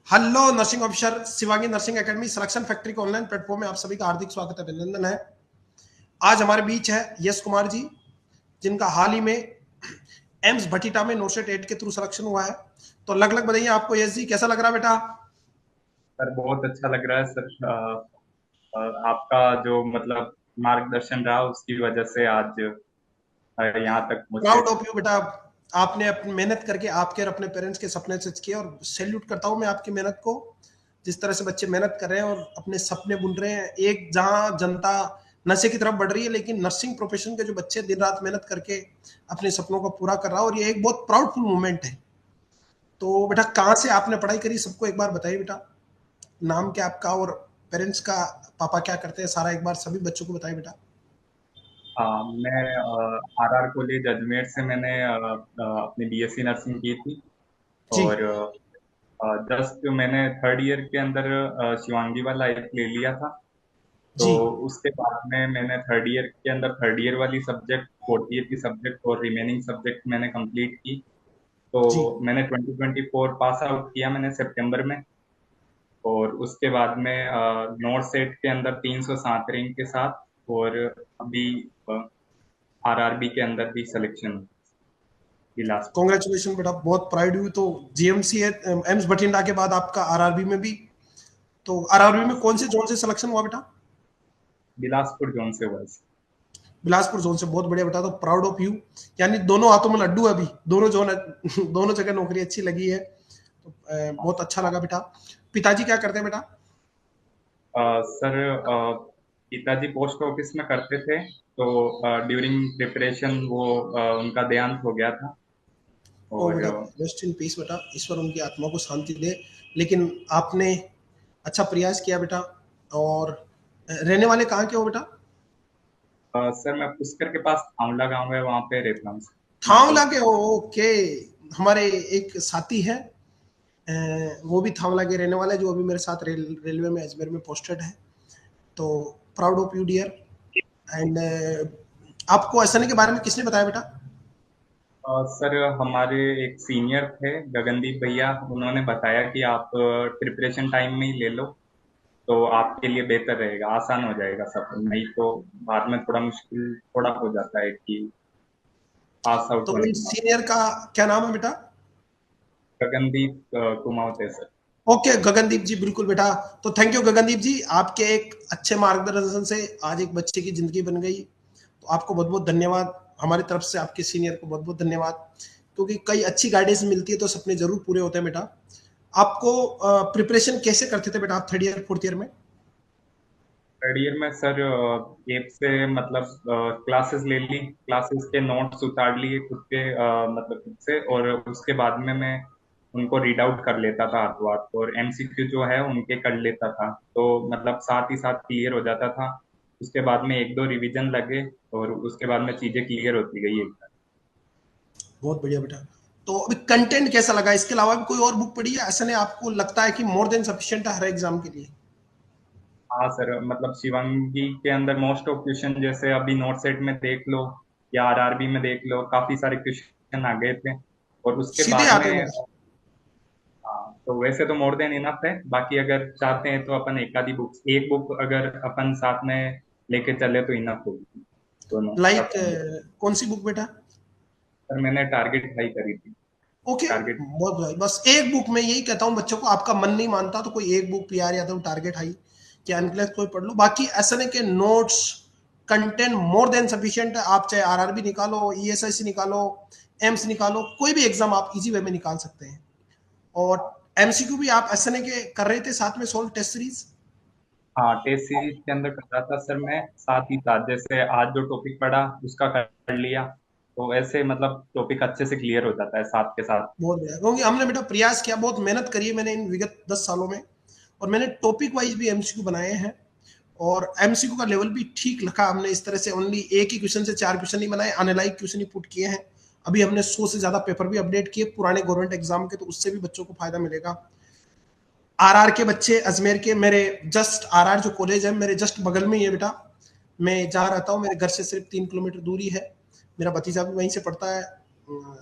Hello nursing officer Shivangi nursing academy selection factory के online platform में आप सभी का हार्दिक स्वागत है, अभिनंदन है। आज हमारे बीच है यश कुमार जी, जिनका हाल ही में एम्स भटिंडा में नोसेट 8 के थ्रू सिलेक्शन हुआ है। तो अलग अलग बताइए आपको यश जी, कैसा लग रहा है बेटा? सर बहुत अच्छा लग रहा है सर। आपका जो मतलब मार्गदर्शन रहा उसकी वजह से आज यहाँ तक पहुँचे। प्राउड ऑफ यू बेटा। आपने अपनी मेहनत करके आपके और अपने पेरेंट्स के सपने सच किए, और सैल्यूट करता हूं मैं आपकी मेहनत को। जिस तरह से बच्चे मेहनत कर रहे हैं और अपने सपने बुन रहे हैं, एक जहां जनता नशे की तरफ बढ़ रही है, लेकिन नर्सिंग प्रोफेशन के जो बच्चे दिन रात मेहनत करके अपने सपनों को पूरा कर रहा है, और ये एक बहुत प्राउडफुल मूवमेंट है। तो बेटा कहाँ से आपने पढ़ाई करी, सबको एक बार बताइए बेटा। नाम क्या आपका, और पेरेंट्स का, पापा क्या करते हैं, सारा एक बार सभी बच्चों को बताइए बेटा। मैं आरआर कॉलेज अजमेर से मैंने अपनी बीएससी नर्सिंग की थी। जी। और जस्ट मैंने थर्ड ईयर के अंदर शिवांगी वाला एक ले लिया था। तो जी। उसके बाद में मैंने थर्ड ईयर के अंदर थर्ड ईयर वाली सब्जेक्ट, फोर्थ ईयर की सब्जेक्ट और रिमेनिंग सब्जेक्ट मैंने कंप्लीट की। तो जी। मैंने 2024 पास आउट किया मैंने सितंबर में। और उसके बाद में नॉर्थ सेट के अंदर 307 रैंक के साथ, और अभी आरआरबी के अंदर भी सिलेक्शन बिलासपुर। कॉन्ग्रेचुलेशन बेटा, बहुत प्राइड हुई। तो जीएमसी है, एम्स बठिंडा के बाद आपका आरआरबी में भी। तो आरआरबी में कौन से जोन से सिलेक्शन हुआ बेटा? बिलासपुर जोन से हुआ है। बिलासपुर जोन से, बहुत बढ़िया बेटा। तो प्राउड ऑफ यू। यानी दोनों हाथों में लड्डू है अभी, दोनों जोन दोनों जगह नौकरी अच्छी लगी है। तो बहुत अच्छा लगा बेटा। पिताजी क्या करते हैं बेटा? सर, पिताजी पोस्ट ऑफिस में करते थे। तो ड्यूरिंग प्रिपरेशन वो उनका देहांत हो गया था। ओ और बेटा, रेस्ट इन पीस बेटा, ईश्वर उनकी आत्मा को शांति दे। लेकिन आपने अच्छा प्रयास किया बेटा। और रहने वाले कहाँ के हो बेटा? सर, मैं पुष्कर के पास आंवला गांव है वहाँ पे रहता हूँ। थावला नागौर। के हो? ओके। हमारे एक साथी है, वो भी थावला के रहने वाला है, जो अभी मेरे साथ रेलवे में अजमेर में पोस्टेड है। तो proud of you dear. And आपको एसएनए के बारे में किसने बताया बेटा? सर, हमारे एक सीनियर थे गगनदीप भैया, उन्होंने बताया कि आप प्रिपरेशन टाइम में ही ले लो तो आपके लिए बेहतर रहेगा, आसान हो जाएगा सब, नहीं तो बाद में थोड़ा मुश्किल थोड़ा हो जाता है कि पास आउट तो होने उन के बाद। सीनियर का क्या नाम है बेटा? गगनदीप कुमावत है सर। ओके गगनदीप जी, बिल्कुल बेटा। तो थैंक यू गगनदीप जी, आपके एक अच्छे मार्गदर्शन से आज एक बच्चे की जिंदगी बन गई। तो आपको बहुत बहुत धन्यवाद। हमारी तरफ से आपके सीनियर को बहुत बहुत धन्यवाद। क्योंकि कई अच्छी गाइडेंस मिलती है तो सपने जरूर पूरे होते हैं बेटा। आपको प्रिपरेशन कैसे करते थे बेटा आप थर्ड ईयर फोर्थ ईयर में? थर्ड ईयर में सर ऐप से मतलब क्लासेस ले ली, क्लासेस के नोट्स उतार लिए खुद के, मतलब खुद से, और उसके बाद में मैं उनको रीड आउट कर लेता था हाथों हाथ, और एमसीक्यू जो है उनके कर लेता था। तो मतलब साथ ही साथ क्लियर हो जाता था। उसके बाद में एक दो रिवीजन लगे, और उसके बाद में चीजें क्लियर होती गई एकदम। बहुत बढ़िया बेटा। तो अभी कंटेंट कैसा लगा, इसके अलावा भी कोई और बुक पढ़ी है ऐसा नहीं आपको लगता है कि मोर देन सफिशिएंट है हर एग्जाम के लिए? हाँ सर, मतलब शिवांगी के अंदर मोस्ट ऑफ क्वेश्चन जैसे अभी नोट सेट में देख लो या आरआरबी में देख लो, काफी सारे क्वेश्चन आ गए थे। और उसके सीधे बाद आते में हैं? हाँ, तो वैसे तो मोर देन इनफ है, बाकी अगर चाहते हैं तो अपन एक आधी बुक, एक बुक अगर अपन साथ में लेके चले तो इनफ होगी दोनों लाइक रफ एंड। कौन सी बुक बेटा? सर, मैंने टारगेट हाई करी थी। Okay, target. बहुत भाई, बस एक बुक में यही कहता हूँ बच्चों को, आपका मन नहीं मानता तो कोई एक book PR Yadav target high क्या एनक्लेस कोई पढ़ लो। बाकी ऐसा नहीं कि notes content more than sufficient है। आप चाहे आरआरबी निकालो, ईएसआईसी निकालो, एम्स निकालो, कोई भी एग्जाम आप इजी वे में निकाल सकते हैं। और एमसीक्यू भी आप एसएनए के कर रहे थे साथ में सोल्व टेस्ट सीरीज? हाँ, टेस्ट सीरीज के अंदर कर रहा था सर मैं, साथ ही साथ जैसे आज जो टॉपिक पढ़ा उसका कर लिया। तो ऐसे मतलब टॉपिक अच्छे से क्लियर हो जाता है साथ के साथ। बहुत बढ़िया, क्योंकि हमने बेटा प्रयास किया, बहुत मेहनत करी है मैंने इन विगत 10 सालों में। और मैंने टॉपिक वाइज भी एमसीक्यू बनाए हैं। और एमसीक्यू का लेवल भी ठीक रखा हमने, इस तरह से ओनली एक ही क्वेश्चन से 4 क्वेश्चन नहीं बनाए, अनलाइक क्वेश्चन ही पुट किए हैं। अभी हमने 100 से ज्यादा पेपर भी अपडेट किए पुराने गवर्नमेंट एग्जाम के, तो उससे भी बच्चों को फायदा मिलेगा। आरआर के बच्चे अजमेर के, मेरे जस्ट आरआर जो कॉलेज है मेरे जस्ट बगल में ही है बेटा। मैं जहाँ रहता हूँ मेरे घर से सिर्फ 3 किलोमीटर दूरी है। मेरा भतीजा भी वहीं से पढ़ता है,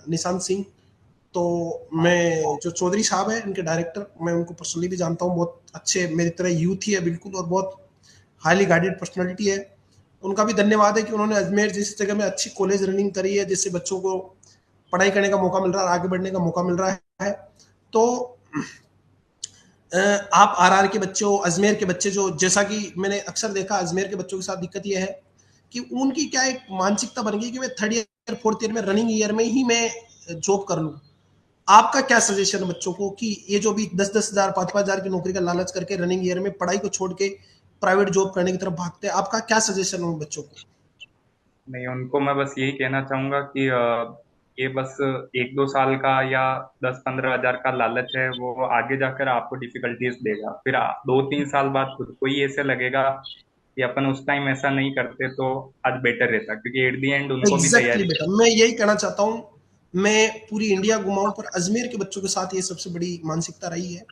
निशांत सिंह। तो मैं जो चौधरी साहब है इनके डायरेक्टर, मैं उनको पर्सनली भी जानता हूँ, बहुत अच्छे मेरी तरह यूथ ही है बिल्कुल, और बहुत हाईली गाइडेड पर्सनैलिटी है। उनका भी धन्यवाद है कि उन्होंने अजमेर जैसी जगह में अच्छी कॉलेज रनिंग करी है, जिससे बच्चों को पढ़ाई करने का मौका मिल रहा है, आगे बढ़ने का मौका मिल रहा है। तो आप आरआर के बच्चों, अजमेर के बच्चे, जो जैसा कि मैंने अक्सर देखा अजमेर के बच्चों के साथ दिक्कत यह है कि उनकी क्या एक मानसिकता बन गई कि मैं थर्ड ईयर फोर्थ ईयर में रनिंग ईयर में ही मैं जॉब कर लूँ। आपका क्या सजेशन है बच्चों को कि ये जो भी 10-10 हज़ार 5-5 हज़ार की नौकरी का लालच करके रनिंग ईयर में पढ़ाई को छोड़ के प्राइवेट जॉब करने की तरफ भागते हैं, आपका क्या सजेशन है उन बच्चों को? नहीं, उनको मैं बस यही कहना चाहूंगा कि ये बस 1-2 साल का या 10-15 हज़ार का लालच है, वो आगे जाकर आपको डिफिकल्टीज देगा। फिर 2-3 साल बाद खुद को ही ऐसे लगेगा कि अपन उस टाइम ऐसा नहीं करते तो आज बेटर रहता, क्योंकि एट द एंड उनको भी एग्जैक्टली तैयारी। बेटा, मैं यही कहना चाहता हूँ। मैं पूरी इंडिया घुमाऊं पर अजमेर के बच्चों के साथ ये सबसे बड़ी मानसिकता रही है।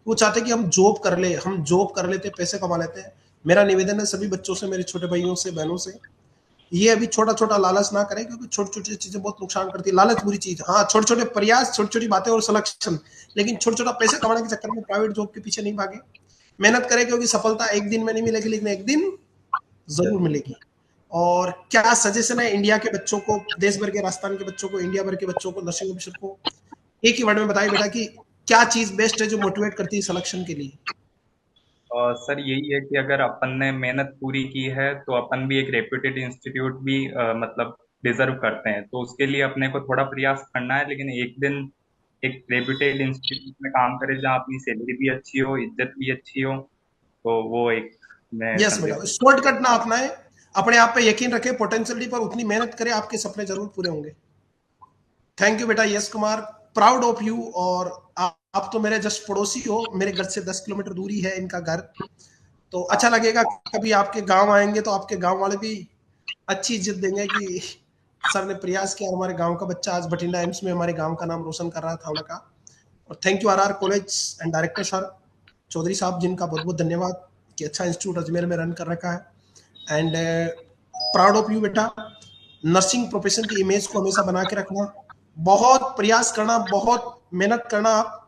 वो चाहते हैं कि हम जॉब कर ले, हम जॉब कर लेते, पैसे कमा लेते हैं। मेरा निवेदन है सभी बच्चों से, मेरे छोटे भाइयों से, बहनों से, ये अभी छोटा छोटा लालच ना करें, क्योंकि छोटी छोटी चीजें बहुत नुकसान करती है। लालच बुरी चीज, हाँ छोटे छोटे प्रयास, छोटी छोटी बातें और सिलेक्शन, लेकिन छोटा छोटा पैसे कमाने के चक्कर में प्राइवेट जॉब के पीछे नहीं भागे। मेहनत करें, क्योंकि सफलता एक दिन में नहीं मिलेगी, लेकिन एक दिन जरूर मिलेगी। और क्या सजेशन है इंडिया के बच्चों को, देश भर के, राजस्थान के बच्चों को, इंडिया भर के बच्चों को, नर्सिंग ऑफिसर को, एक ही वर्ड में बताइए बेटा कि क्या चीज बेस्ट है जो मोटिवेट करती है सिलेक्शन के लिए? सर यही है कि अगर अपन ने मेहनत पूरी की है तो अपन भी एक रेप्यूटेड इंस्टीट्यूट भी मतलब डिजर्व करते हैं। तो उसके लिए अपने को थोड़ा प्रयास करना है, लेकिन एक दिन एक रेप्यूटेड इंस्टीट्यूट में काम करें जहाँ अपनी सैलरी भी अच्छी हो, इज्जत भी अच्छी हो, तो वो एक मैं यस संदेश। बेटा, शॉर्टकट ना अपनाए, अपने आप पे यकीन रखें, पोटेंशियलिटी पर उतनी मेहनत करें, आपके सपने जरूर पूरे होंगे। थैंक यू बेटा Yash Kumar, proud of you. और आप तो मेरे जस्ट पड़ोसी हो, मेरे घर से 10 किलोमीटर दूरी है इनका घर। तो अच्छा लगेगा कभी आपके गांव आएंगे तो आपके गांव वाले भी अच्छी इज्जत देंगे कि सर ने प्रयास किया, हमारे गांव का बच्चा आज बठिंडा एम्स में हमारे गांव का नाम रोशन कर रहा था उनका। और thank you RR college and director sir Chaudhary साहब, जिनका बहुत बहुत धन्यवाद कि अच्छा इंस्टीट्यूट अजमेर में रन कर रखा है। एंड प्राउड ऑफ यू बेटा। नर्सिंग प्रोफेशन की इमेज को हमेशा बना के रखना, बहुत प्रयास करना, बहुत मेहनत करना। आप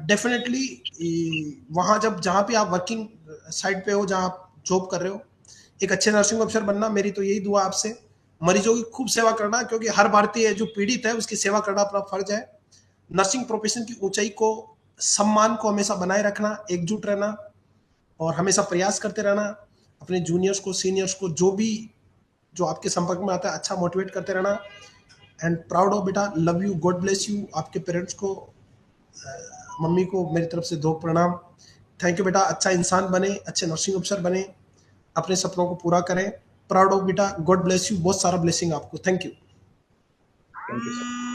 डेफिनेटली वहाँ जब जहाँ पे आप वर्किंग साइड पे हो, जहाँ आप जॉब कर रहे हो, एक अच्छे नर्सिंग ऑफिसर बनना, मेरी तो यही दुआ आपसे। मरीजों की खूब सेवा करना, क्योंकि हर भारतीय जो पीड़ित है उसकी सेवा करना अपना फर्ज है। नर्सिंग प्रोफेशन की ऊंचाई को, सम्मान को हमेशा बनाए रखना, एकजुट रहना, और हमेशा प्रयास करते रहना। अपने जूनियर्स को, सीनियर्स को, जो भी जो आपके संपर्क में आता है, अच्छा मोटिवेट करते रहना। एंड प्राउड ऑफ बेटा, love you, God bless you. आपके पेरेंट्स को, मम्मी को मेरी तरफ से दो प्रणाम। थैंक यू बेटा, अच्छा इंसान बने, अच्छे नर्सिंग ऑफिसर बने, अपने सपनों को पूरा करें। प्राउड ऑफ बेटा, गॉड ब्लेस यू, बहुत सारा ब्लेसिंग आपको। Thank you. Thank you sir.